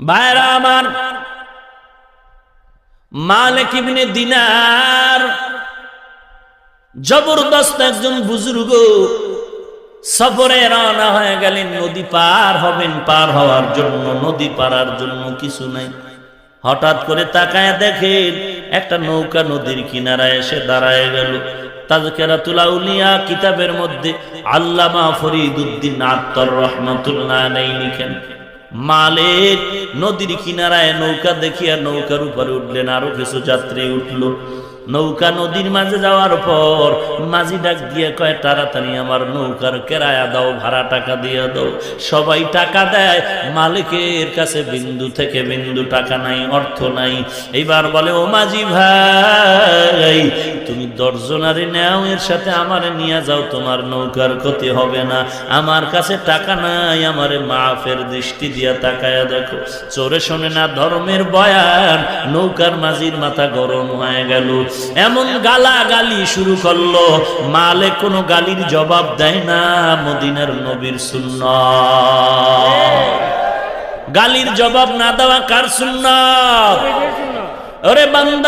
ভাইরা আমার, মালিক ইবনে দিনার জবরদস্ত একজন বুজুর্গ, সফরে রওনা হয়ে গেলেন। নদী পার হবেন, পার হওয়ার জন্য, নদী পারার জন্য কিছু নাই। হঠাৎ করে তাকায় দেখেন একটা নৌকা নদীর কিনারায় এসে দাঁড়ায় গেল। তাযকিরাতুল আউলিয়া কিতাবের মধ্যে আল্লামা ফরিদউদ্দীন আত্তার রহমাতুল্লাহ আলাইহি লিখেন, মালিক নদীর কিনারায় নৌকা দেখিয়া নৌকার উপরে উঠলেন, আরো কিছু যাত্রী উঠলো। নৌকা নদীর মাঝে যাওয়ার পর মাঝি ডাক দিয়ে কয়, তাড়াতাড়ি আমার নৌকার কেরায়া দাও, ভাড়া টাকা দিয়ে দাও। সবাই টাকা দেয়, মালিকের কাছে বিন্দু থেকে বিন্দু টাকা নাই, অর্থ নাই। এইবার বলে, ও মাঝি ভাই, তুমি 10 জনারে নেও, এর সাথে আমারে নিয়ে যাও, তোমার নৌকার ক্ষতি হবে না। আমার কাছে টাকা নাই, আমারে মাফের দৃষ্টি দিয়া তাকায়া দেখো। চোরে শোনে না ধর্মের বয়ান, নৌকার মাঝির মাথা গরম হয়ে গেল। এমন গালাগালি শুরু করলো, মালিক কোনো গালির জবাব দেয় না। মদিনার নবীর সুন্নাত, গালির জবাব না দেওয়া কার সুন্নাত? ওরে বান্দা।